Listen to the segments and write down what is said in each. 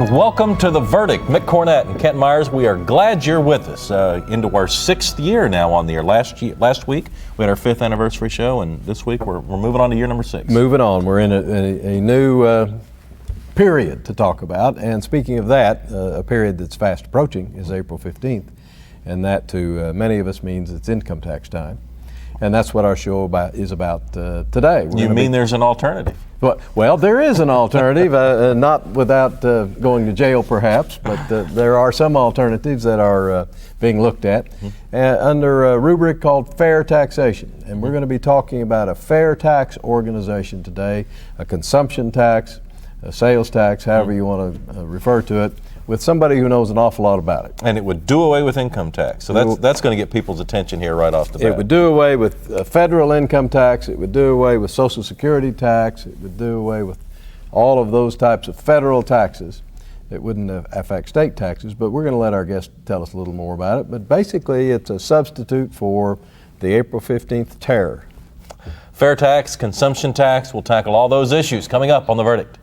And welcome to The Verdict. Mick Cornett and Kent Myers, we are glad you're with us into our 6th year now on the air. Last week, we had our 5th anniversary show, and this week we're moving on to year number 6. Moving on. We're in a new period to talk about. And speaking of that, a period that's fast approaching is April 15th. And that to many of us means it's income tax time. And that's what our show is about today. You mean there's an alternative? Well, there is an alternative, not without going to jail perhaps, but there are some alternatives that are being looked at under a rubric called Fair Taxation. And we're going to be talking about a fair tax organization today, a consumption tax, a sales tax, however you want to refer to it, with somebody who knows an awful lot about it. And it would do away with income tax. So that's going to get people's attention here right off the bat. It would do away with federal income tax. It would do away with Social Security tax. It would do away with all of those types of federal taxes. It wouldn't affect state taxes, but we're going to let our guest tell us a little more about it. But basically, it's a substitute for the April 15th terror. Fair tax, consumption tax, we'll tackle all those issues coming up on The Verdict.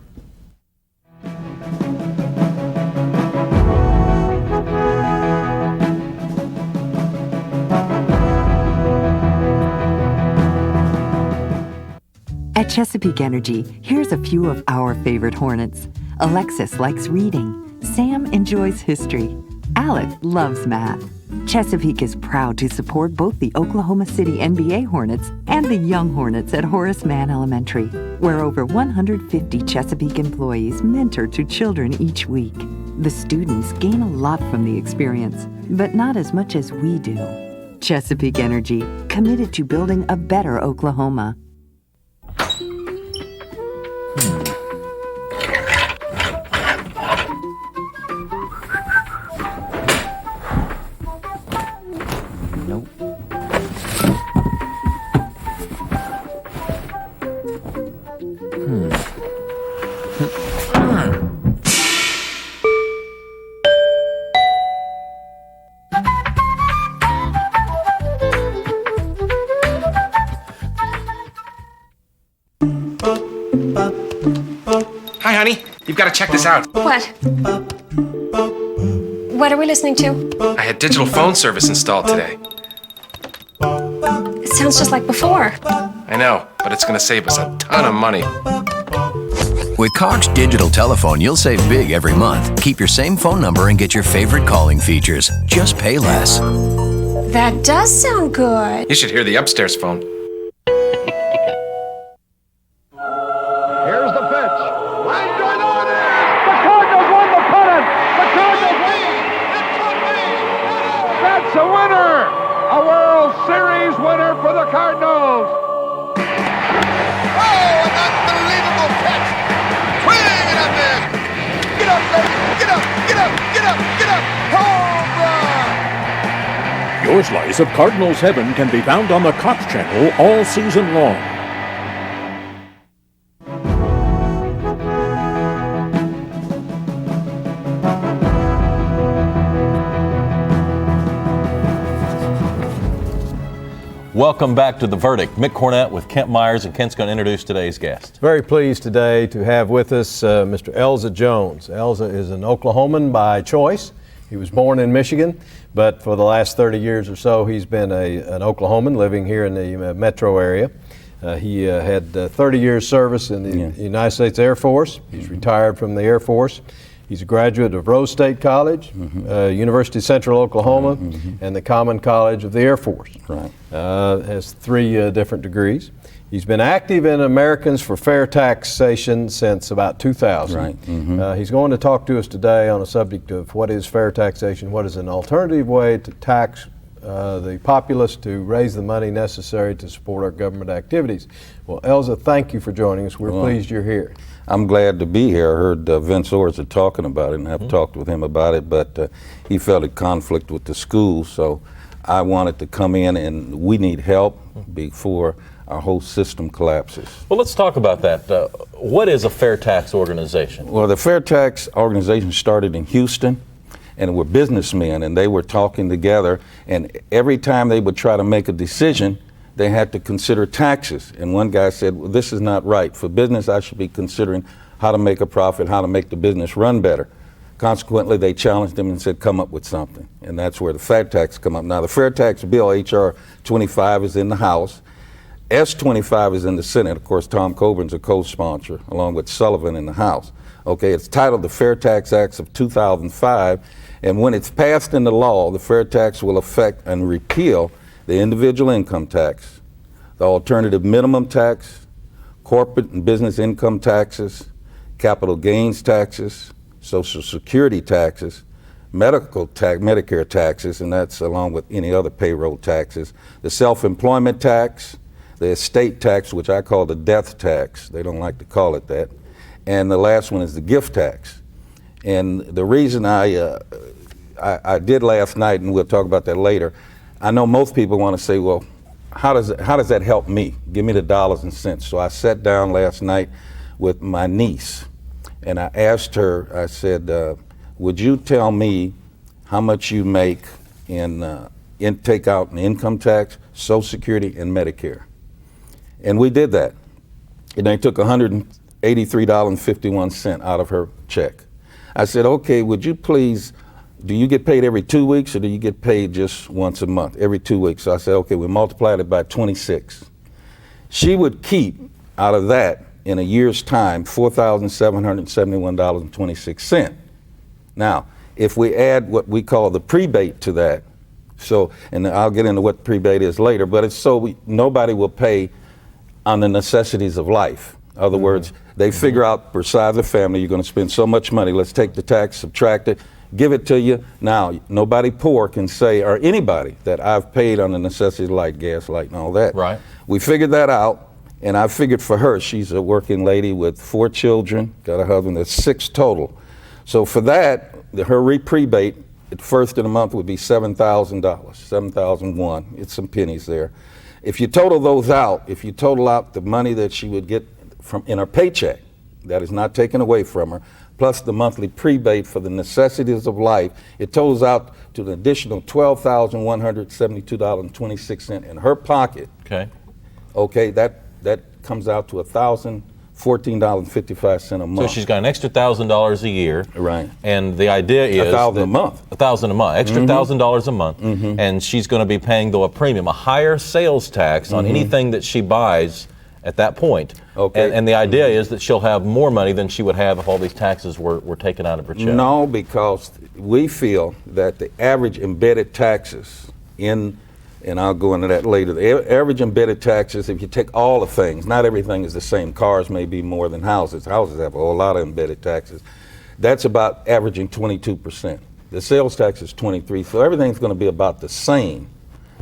At Chesapeake Energy, here's a few of our favorite Hornets. Alexis likes reading. Sam enjoys history. Alec loves math. Chesapeake is proud to support both the Oklahoma City NBA Hornets and the Young Hornets at Horace Mann Elementary, where over 150 Chesapeake employees mentor to children each week. The students gain a lot from the experience, but not as much as we do. Chesapeake Energy, committed to building a better Oklahoma. Hi, honey. You've got to check this out. What? What are we listening to? I had digital phone service installed today. It sounds just like before. I know, but it's going to save us a ton of money. With Cox Digital Telephone, you'll save big every month. Keep your same phone number and get your favorite calling features. Just pay less. That does sound good. You should hear the upstairs phone. Here's the pitch. Line drive on it. The Cardinals won the pennant. The Cardinals win. That's a winner. A World Series winner for the Cardinals. Oh, an unbelievable catch. Swing and a miss. Get up, baby. Get up, get up, get up, get up. Home run. Your slice of Cardinals heaven can be found on the Cox Channel all season long. Welcome back to The Verdict. Mick Cornett with Kent Myers, and Kent's going to introduce today's guest. Very pleased today to have with us Mr. Elza Jones. Elza is an Oklahoman by choice. He was born in Michigan, but for the last 30 years or so, he's been an Oklahoman living here in the metro area. He had 30 years service in the United States Air Force. He's retired from the Air Force. He's a graduate of Rose State College, University of Central Oklahoma, and the Common College of the Air Force. Right. Has 3 different degrees. He's been active in Americans for Fair Taxation since about 2000. Right. He's going to talk to us today on a subject of what is fair taxation, what is an alternative way to tax the populace to raise the money necessary to support our government activities. Well, Elza, thank you for joining us. We're pleased you're here. I'm glad to be here. I heard Vince Orza talking about it, and I've talked with him about it, but he felt a conflict with the school, so I wanted to come in, and we need help before our whole system collapses. Well, let's talk about that. What is a fair tax organization? Well, the Fair Tax organization started in Houston, and were businessmen, and they were talking together, and every time they would try to make a decision, they had to consider taxes. And one guy said, well, this is not right. For business, I should be considering how to make a profit, how to make the business run better. Consequently, they challenged him and said, come up with something. And that's where the Fair Tax come up. Now, the Fair Tax bill, H.R. 25, is in the House. S-25 is in the Senate. Of course, Tom Coburn's a co-sponsor, along with Sullivan in the House. Okay, it's titled the Fair Tax Acts of 2005, and when it's passed into law, the Fair Tax will affect and repeal the individual income tax, the alternative minimum tax, corporate and business income taxes, capital gains taxes, Social Security taxes, Medicare taxes, and that's along with any other payroll taxes, the self-employment tax, the estate tax, which I call the death tax. They don't like to call it that. And the last one is the gift tax. And the reason I did last night, and we'll talk about that later, I know most people want to say, well, how does that help me? Give me the dollars and cents. So I sat down last night with my niece, and I asked her, I said, would you tell me how much you make in take out an income tax, Social Security, and Medicare? And we did that. And they took $183.51 out of her check. I said, okay, would you please, do you get paid every 2 weeks or do you get paid just once a month, every 2 weeks? So I said, okay, we multiplied it by 26. She would keep out of that in a year's time $4,771.26. Now, if we add what we call the prebate to that, so, and I'll get into what prebate is later, but it's so nobody will pay on the necessities of life. In other words, they figure out per side of the family, you're going to spend so much money. Let's take the tax, subtract it, give it to you. Now, nobody poor can say, or anybody, that I've paid on the necessities of life, gas, light, and all that. Right. We figured that out, and I figured for her, she's a working lady with 4 children, got a husband, that's 6 total. So for that, her prebate at first of the month would be $7,000, $7,001. It's some pennies there. If you total those out, if you total out the money that she would get from in her paycheck, that is not taken away from her, plus the monthly prebate for the necessities of life, it totals out to an additional $12,172.26 in her pocket. Okay. Okay, that comes out to $1,014.55 a month. So she's got an extra $1,000 a year. Right. And the idea is $1,000 a month. $1,000 a month, extra $1,000 a month. And she's going to be paying, though, a premium, a higher sales tax on anything that she buys at that point. Okay. And the idea is that she'll have more money than she would have if all these taxes were taken out of her check. No, because we feel that the average embedded taxes and I'll go into that later, the average embedded taxes, if you take all the things, not everything is the same. Cars may be more than houses. Houses have a whole lot of embedded taxes. That's about averaging 22%. The sales tax is 23%, so everything's going to be about the same.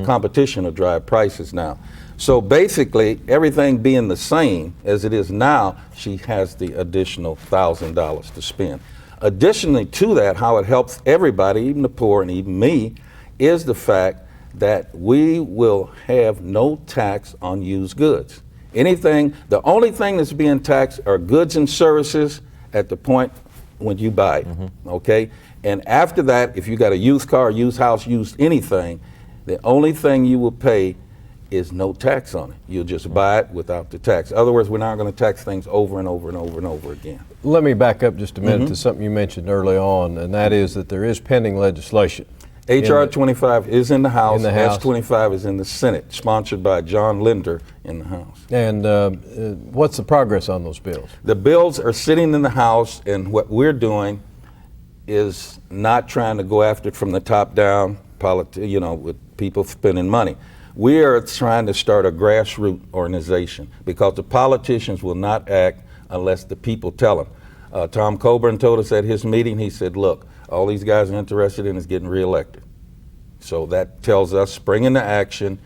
Competition will drive prices now. So basically, everything being the same as it is now, she has the additional $1,000 to spend. Additionally to that, how it helps everybody, even the poor and even me, is the fact that we will have no tax on used goods. The only thing that's being taxed are goods and services at the point when you buy it, okay? And after that, if you got a used car, used house, used anything, the only thing you will pay is no tax on it. You'll just buy it without the tax. In other words, we're not going to tax things over and over and over and over again. Let me back up just a minute to something you mentioned early on, and that is that there is pending legislation. H.R. 25 is in the House. In the House. S-25 is in the Senate, sponsored by John Linder in the House. And what's the progress on those bills? The bills are sitting in the House, and what we're doing is not trying to go after it from the top down, with people spending money. We are trying to start a grassroots organization because the politicians will not act unless the people tell them. Tom Coburn told us at his meeting, he said, look, all these guys are interested in is getting reelected. So that tells us spring into action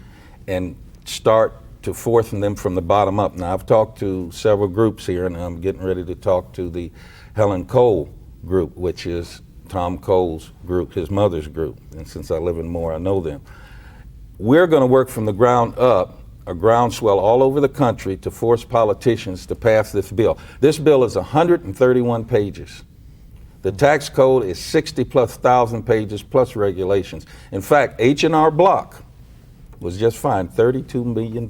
and start to forcing them from the bottom up. Now, I've talked to several groups here, and I'm getting ready to talk to the Helen Cole group, which is Tom Cole's group, his mother's group. And since I live in Moore, I know them. We're going to work from the ground up, a groundswell all over the country to force politicians to pass this bill. This bill is 131 pages. The tax code is 60,000+ pages plus regulations. In fact, H&R Block was just fined $32 million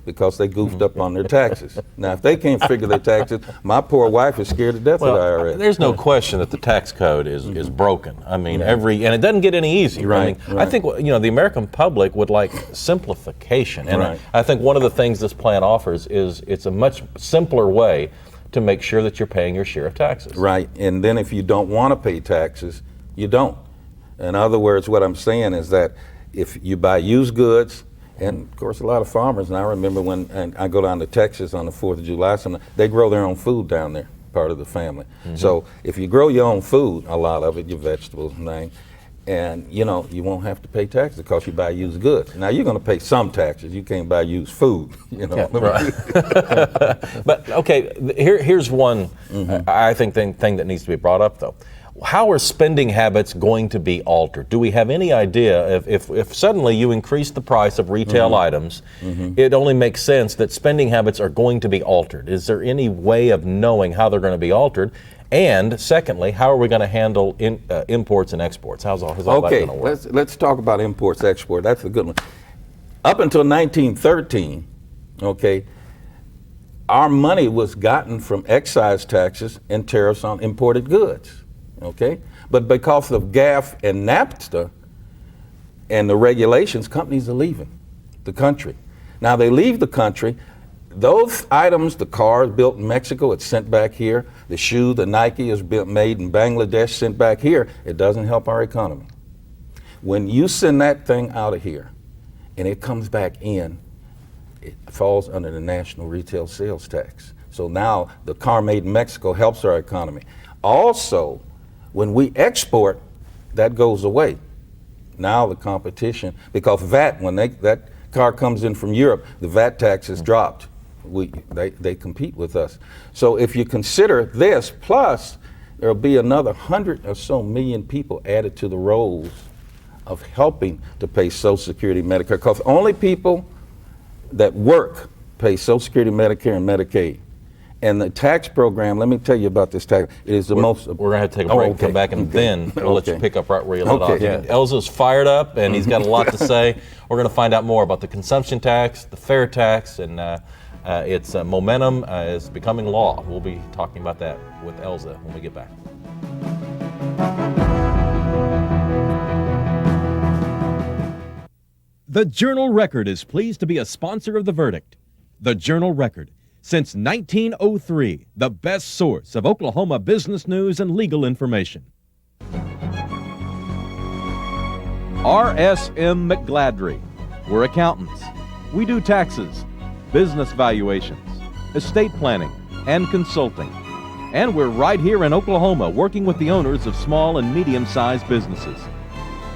because they goofed up on their taxes. Now, if they can't figure their taxes, my poor wife is scared to death of the IRS. There's no question that the tax code is broken. I mean, and it doesn't get any easier. Right, I mean, I think the American public would like simplification, and I think one of the things this plan offers is it's a much simpler way to make sure that you're paying your share of taxes. Right, and then if you don't want to pay taxes, you don't. In other words, what I'm saying is that if you buy used goods, and of course a lot of farmers, and I remember when I go down to Texas on the 4th of July, they grow their own food down there, part of the family. So if you grow your own food, a lot of it, your vegetables and things, and you won't have to pay taxes because you buy used goods. Now you're going to pay some taxes. You can't buy used food. Yeah, right. But okay, here's one I think thing that needs to be brought up though. How are spending habits going to be altered? Do we have any idea if suddenly you increase the price of retail items, it only makes sense that spending habits are going to be altered? Is there any way of knowing how they're going to be altered? And secondly, how are we going to handle imports and exports? How's all that going to work? Let's talk about imports, export. That's a good one. Up until 1913, our money was gotten from excise taxes and tariffs on imported goods. But because of GAF and NAFTA and the regulations, companies are leaving the country. Now they leave the country, those items, the car is built in Mexico, it's sent back here. The shoe, the Nike is made in Bangladesh, sent back here. It doesn't help our economy. When you send that thing out of here and it comes back in, it falls under the national retail sales tax. So now the car made in Mexico helps our economy. Also, when we export, that goes away. Now the competition, because VAT, when that car comes in from Europe, the VAT tax is dropped. They compete with us. So if you consider this, plus there'll be another 100 or so million people added to the rolls of helping to pay Social Security, Medicare, because only people that work pay Social Security, Medicare, and Medicaid. And the tax program, let me tell you about this tax. It is the most. We're going to have to take a break, come back, and then we'll let you pick up right where you left off. Elza's fired up, and he's got a lot to say. We're going to find out more about the consumption tax, the fair tax, and its momentum is becoming law. We'll be talking about that with Elza when we get back. The Journal-Record is pleased to be a sponsor of The Verdict. The Journal-Record. Since 1903, the best source of Oklahoma business news and legal information. R.S.M. McGladrey. We're accountants. We do taxes, business valuations, estate planning, and consulting. And we're right here in Oklahoma working with the owners of small and medium-sized businesses.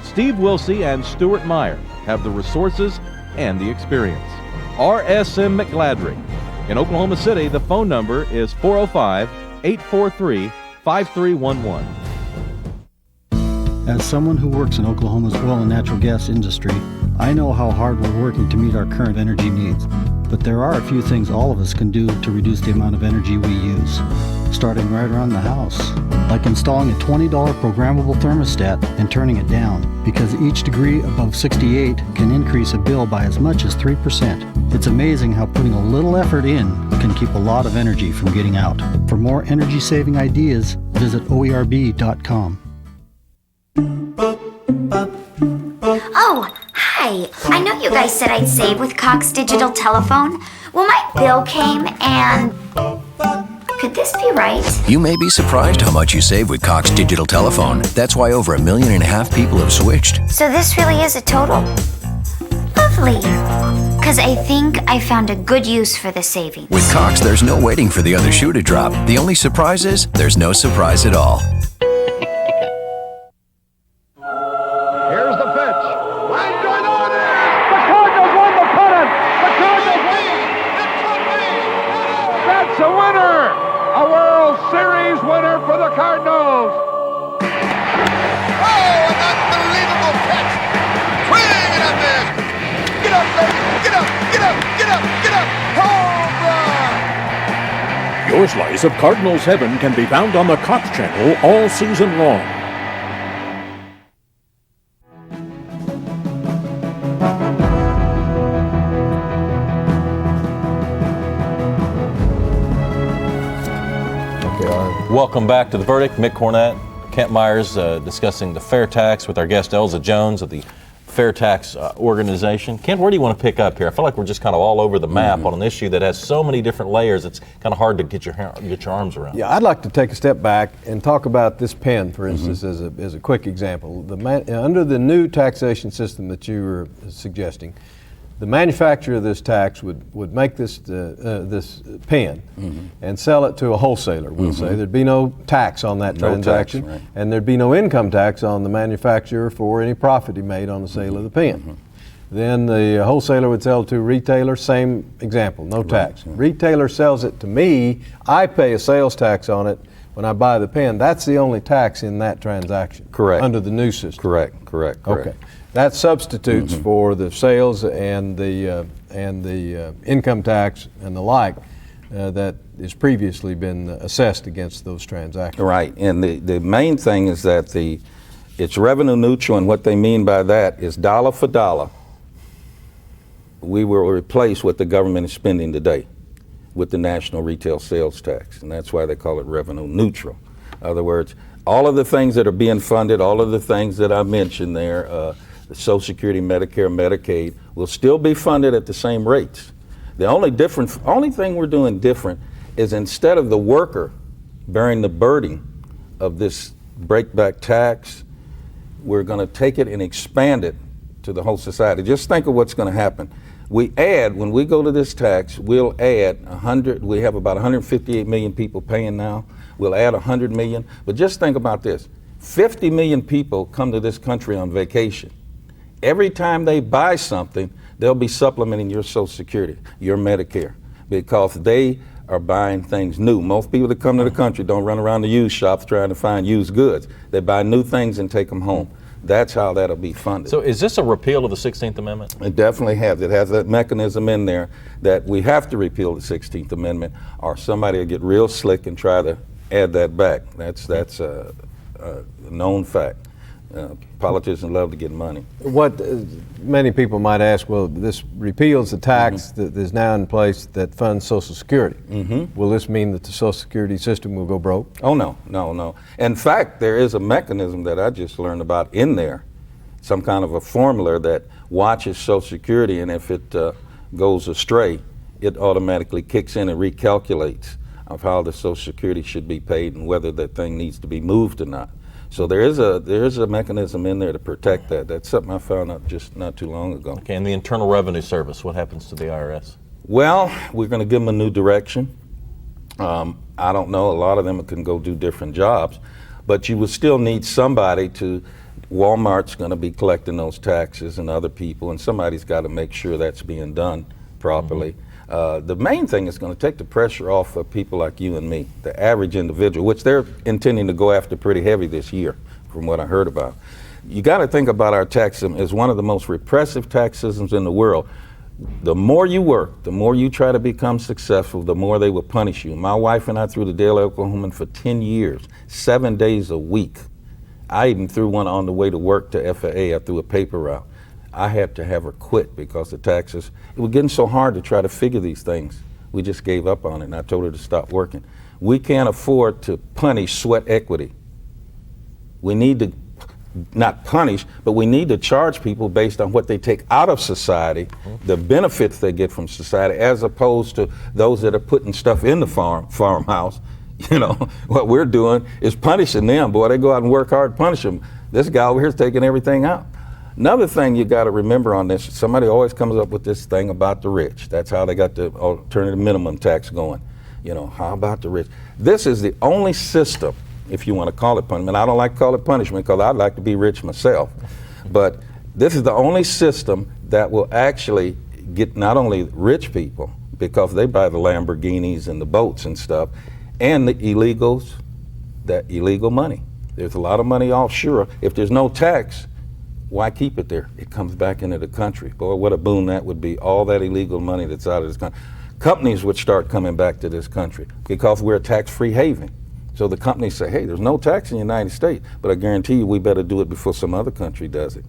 Steve Wilsey and Stuart Meyer have the resources and the experience. R.S.M. McGladrey. In Oklahoma City, the phone number is 405-843-5311. As someone who works in Oklahoma's oil and natural gas industry, I know how hard we're working to meet our current energy needs. But there are a few things all of us can do to reduce the amount of energy we use, starting right around the house, like installing a $20 programmable thermostat and turning it down, because each degree above 68 can increase a bill by as much as 3%. It's amazing how putting a little effort in can keep a lot of energy from getting out. For more energy-saving ideas, visit oerb.com. Oh, hi. I know you guys said I'd save with Cox Digital Telephone. Well, my bill came and... Could this be right? You may be surprised how much you save with Cox Digital Telephone. That's why over 1.5 million people have switched. So this really is a total. Lovely. Because I think I found a good use for the savings. With Cox, there's no waiting for the other shoe to drop. The only surprise is there's no surprise at all. Here's the pitch. Line drive on it. The Cardinals won the pennant. The Cardinals win. That's a winner. A World Series winner for the Cardinals. Oh, an unbelievable catch. Swing and a miss. Get up, baby. Get up, get up, get up, get up. Home run. Your slice of Cardinals heaven can be found on the Cox Channel all season long. Welcome back to The Verdict. Mick Cornett, Kent Myers discussing the fair tax with our guest Elza Jones of the Fair Tax organization. Kent, where do you want to pick up here? I feel like we're just kind of all over the map on an issue that has so many different layers. It's kind of hard to get your arms around. Yeah, I'd like to take a step back and talk about this pen, for instance, as a quick example. Under the new taxation system that you were suggesting, the manufacturer of this tax would make this pen and sell it to a wholesaler, we'll say. There'd be no tax on that transaction, tax, right. and there'd be no income tax on the manufacturer for any profit he made on the sale of the pen. Then the wholesaler would sell to a retailer, same example, no tax. Retailer sells it to me, I pay a sales tax on it when I buy the pen. That's the only tax in that transaction. Correct. Under the new system. Correct. Okay. That substitutes for the sales and the income tax and the like that has previously been assessed against those transactions. Right, and the main thing is that it's revenue neutral, and what they mean by that is dollar for dollar, we will replace what the government is spending today with the national retail sales tax, and that's why they call it revenue neutral. In other words, all of the things that are being funded, all of the things that I mentioned there, the Social Security, Medicare, Medicaid, will still be funded at the same rates. The only thing we're doing different is instead of the worker bearing the burden of this breakback tax, we're going to take it and expand it to the whole society. Just think of what's going to happen. When we go to this tax, we'll add we have about 158 million people paying now. We'll add 100 million. But just think about this. 50 million people come to this country on vacation. Every time they buy something, they'll be supplementing your Social Security, your Medicare, because they are buying things new. Most people that come to the country don't run around the used shops trying to find used goods. They buy new things and take them home. That's how that'll be funded. So is this a repeal of the 16th Amendment? It definitely has. It has that mechanism in there that we have to repeal the 16th Amendment, or somebody will get real slick and try to add that back. That's a known fact. Politicians love to get money. What many people might ask, well, this repeals the tax that is now in place that funds Social Security. Will this mean that the Social Security system will go broke? Oh, no. In fact, there is a mechanism that I just learned about in there, some kind of a formula that watches Social Security, and if it goes astray, it automatically kicks in and recalculates of how the Social Security should be paid and whether that thing needs to be moved or not. So there is a mechanism in there to protect that. That's something I found out just not too long ago. Okay, and the Internal Revenue Service, what happens to the IRS? Well, we're going to give them a new direction. I don't know, a lot of them can go do different jobs, but you will still need somebody Walmart's going to be collecting those taxes and other people, and somebody's got to make sure that's being done properly. The main thing is going to take the pressure off of people like you and me, the average individual, which they're intending to go after pretty heavy this year, from what I heard about. You got to think about our tax system as one of the most repressive tax systems in the world. The more you work, the more you try to become successful, the more they will punish you. My wife and I threw the Daily Oklahoman for 10 years, 7 days a week. I even threw one on the way to work to FAA. I threw a paper route. I had to have her quit because the taxes, it was getting so hard to try to figure these things. We just gave up on it, and I told her to stop working. We can't afford to punish sweat equity. We need to not punish, but we need to charge people based on what they take out of society, the benefits they get from society, as opposed to those that are putting stuff in the farmhouse. You know, what we're doing is punishing them. Boy, they go out and work hard, punish them. This guy over here is taking everything out. Another thing you got to remember on this, somebody always comes up with this thing about the rich. That's how they got the alternative minimum tax going. You know, how about the rich? This is the only system, if you want to call it punishment. I don't like to call it punishment because I'd like to be rich myself. But this is the only system that will actually get not only rich people, because they buy the Lamborghinis and the boats and stuff, and the illegals, that illegal money. There's a lot of money offshore. If there's no tax, why keep it there? It comes back into the country. Boy, what a boon that would be, all that illegal money that's out of this country. Companies would start coming back to this country because we're a tax-free haven. So the companies say, hey, there's no tax in the United States, but I guarantee you we better do it before some other country does it.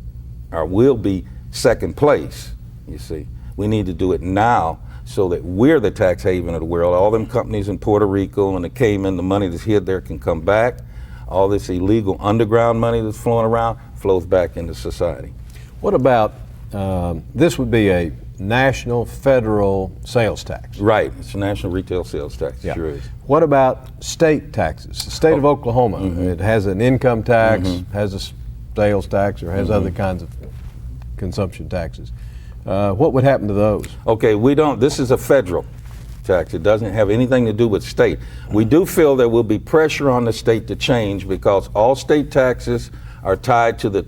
Or we'll be second place, you see. We need to do it now so that we're the tax haven of the world. All them companies in Puerto Rico and the Cayman, the money that's hid there can come back. All this illegal underground money that's flowing around flows back into society. What about, this would be a national federal sales tax? Right, it's a national retail sales tax, it sure is. What about state taxes? The state of Oklahoma, it has an income tax, has a sales tax, or has other kinds of consumption taxes. What would happen to those? Okay, this is a federal tax. It doesn't have anything to do with state. We do feel there will be pressure on the state to change because all state taxes are tied to the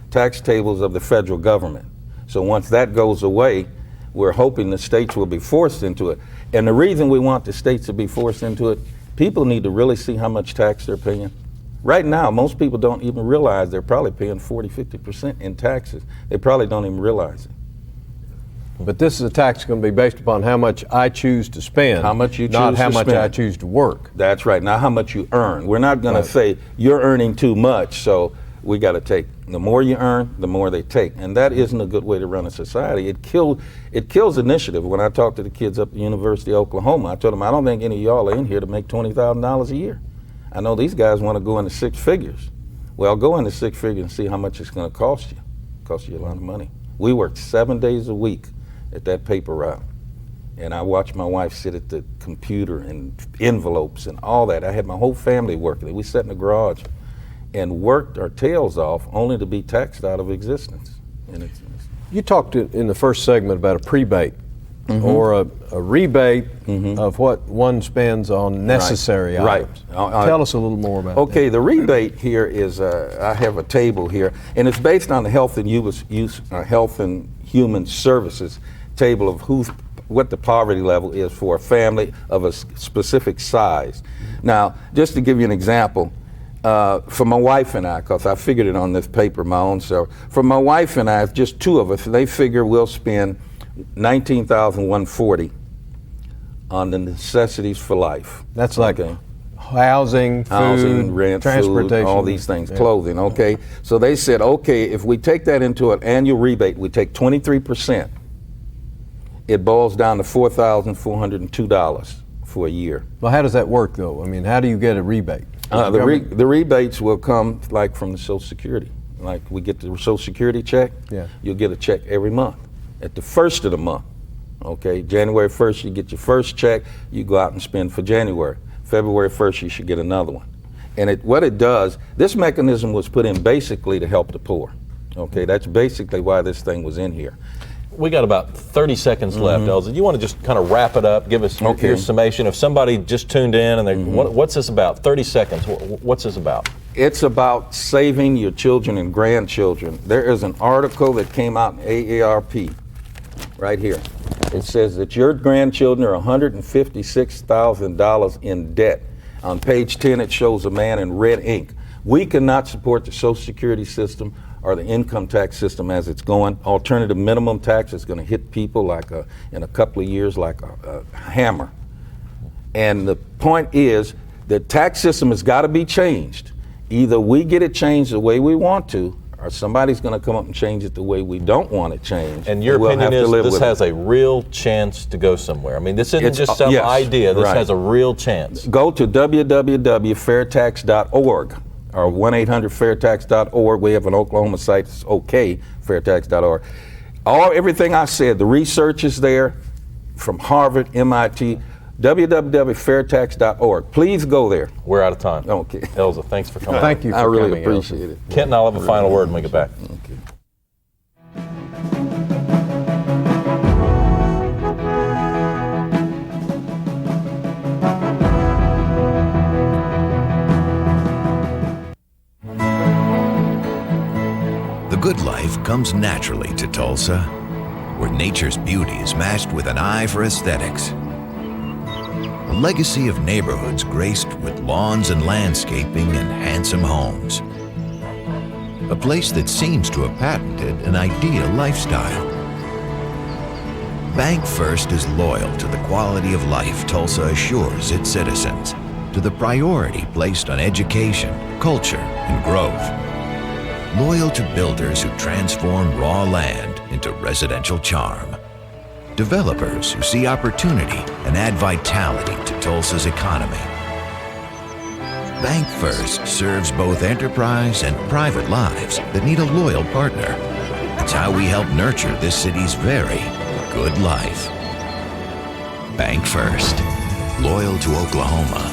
tax tables of the federal government. So once that goes away, we're hoping the states will be forced into it. And the reason we want the states to be forced into it, people need to really see how much tax they're paying. Right now, most people don't even realize they're probably paying 40-50% in taxes. They probably don't even realize it. But this is a tax going to be based upon how much I choose to spend, how much you choose not how to much spend. I choose to work. That's right, not how much you earn. We're not going to say you're earning too much, so we got to take. The more you earn, the more they take. And that isn't a good way to run a society. It kills initiative. When I talked to the kids up at the University of Oklahoma, I told them, I don't think any of y'all are in here to make $20,000 a year. I know these guys want to go into six figures. Well, go into six figures and see how much it's going to cost you. Cost you a lot of money. We worked 7 days a week at that paper route. And I watched my wife sit at the computer and envelopes and all that. I had my whole family working. We sat in the garage and worked our tails off only to be taxed out of existence. And you talked in the first segment about a prebate or a rebate of what one spends on necessary items. Right. Tell us a little more about that. Okay, the rebate here is, I have a table here, and it's based on the Health and Human Services table of what the poverty level is for a family of a specific size. Now, just to give you an example, for my wife and I, because I figured it on this paper my own self, for my wife and I, just two of us, they figure we'll spend $19,140 on the necessities for life. That's like housing, food, rent, transportation, food, all these things, clothing, okay? So they said, okay, if we take that into an annual rebate, we take 23%, it boils down to $4,402 for a year. Well, how does that work, though? I mean, how do you get a rebate? The rebates will come like from the Social Security. Like we get the Social Security check, you'll get a check every month at the first of the month. Okay, January 1st, you get your first check, you go out and spend for January. February 1st, you should get another one. And what it does, this mechanism was put in basically to help the poor. Okay, that's basically why this thing was in here. We got about 30 seconds left, Elza. Do you want to just kind of wrap it up, give us your summation? If somebody just tuned in and they, what's this about? 30 seconds, what's this about? It's about saving your children and grandchildren. There is an article that came out in AARP right here. It says that your grandchildren are $156,000 in debt. On page 10, it shows a man in red ink. We cannot support the Social Security system or the income tax system as it's going. Alternative minimum tax is going to hit people like in a couple of years like a hammer. And the point is the tax system has got to be changed. Either we get it changed the way we want to, or somebody's going to come up and change it the way we don't want it changed. And your opinion is this has a real chance to go somewhere. I mean, this isn't just some idea. This has a real chance. Go to www.fairtax.org or 1-800-FAIRTAX.org. We have an Oklahoma site. It's okay, fairtax.org. Everything I said, the research is there from Harvard, MIT, www.fairtax.org. Please go there. We're out of time. Okay. Elza, thanks for coming. Thank you for I really coming, appreciate Elza. it. Kent and I'll have a final word when we get back. Okay. The good life comes naturally to Tulsa, where nature's beauty is matched with an eye for aesthetics. A legacy of neighborhoods graced with lawns and landscaping and handsome homes. A place that seems to have patented an ideal lifestyle. Bank First is loyal to the quality of life Tulsa assures its citizens, to the priority placed on education, culture, and growth. Loyal to builders who transform raw land into residential charm. developers who see opportunity and add vitality to Tulsa's economy. Bank First serves both enterprise and private lives that need a loyal partner. It's how we help nurture this city's very good life. Bank First. Loyal to Oklahoma.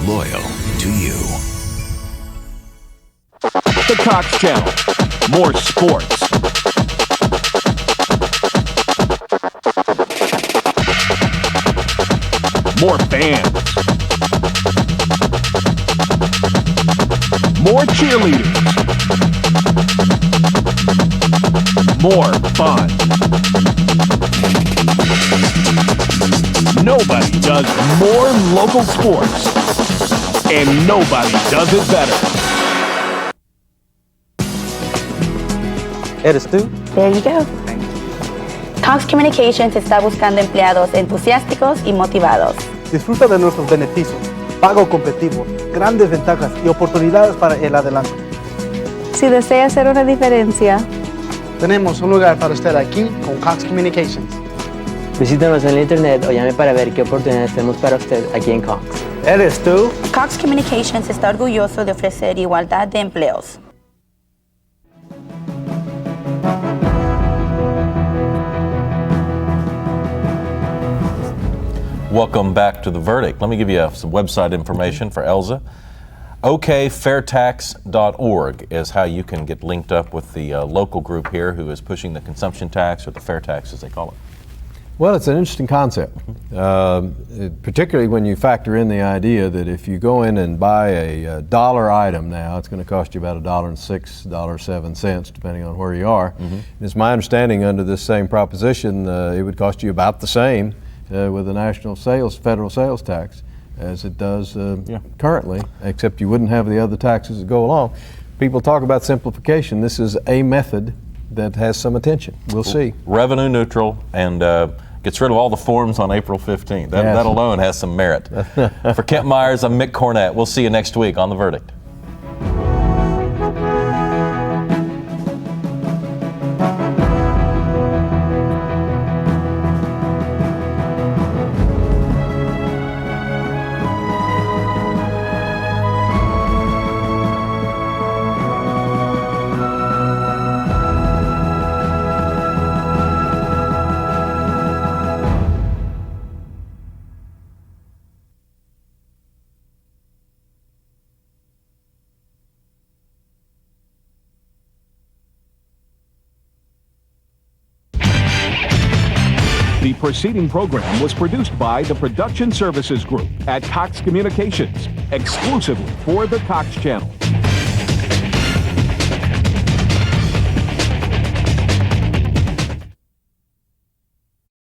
Loyal to you. The Cox Channel. More sports. More fans. More cheerleaders. More fun. Nobody does more local sports, and nobody does it better. ¿Eres tú? There you go. Cox Communications está buscando empleados entusiásticos y motivados. Disfruta de nuestros beneficios, pago competitivo, grandes ventajas y oportunidades para el adelante. Si desea hacer una diferencia, tenemos un lugar para usted aquí con Cox Communications. Visítanos en la internet o llame para ver qué oportunidades tenemos para usted aquí en Cox. ¿Eres tú? Cox Communications está orgulloso de ofrecer igualdad de empleos. Welcome back to The Verdict. Let me give you some website information for Elza. okfairtax.org is how you can get linked up with the local group here who is pushing the consumption tax, or the fair tax as they call it. Well, it's an interesting concept, particularly when you factor in the idea that if you go in and buy a dollar item now, it's going to cost you about $1.06, $1.07, depending on where you are. It's my understanding under this same proposition, it would cost you about the same with the national federal sales tax as it does currently, except you wouldn't have the other taxes that go along. People talk about simplification. This is a method that has some attention. We'll see. Revenue neutral and gets rid of all the forms on April 15th. That alone has some merit. For Kent Myers, I'm Mick Cornett. We'll see you next week on The Verdict. The preceding program was produced by the Production Services Group at Cox Communications, exclusively for the Cox Channel.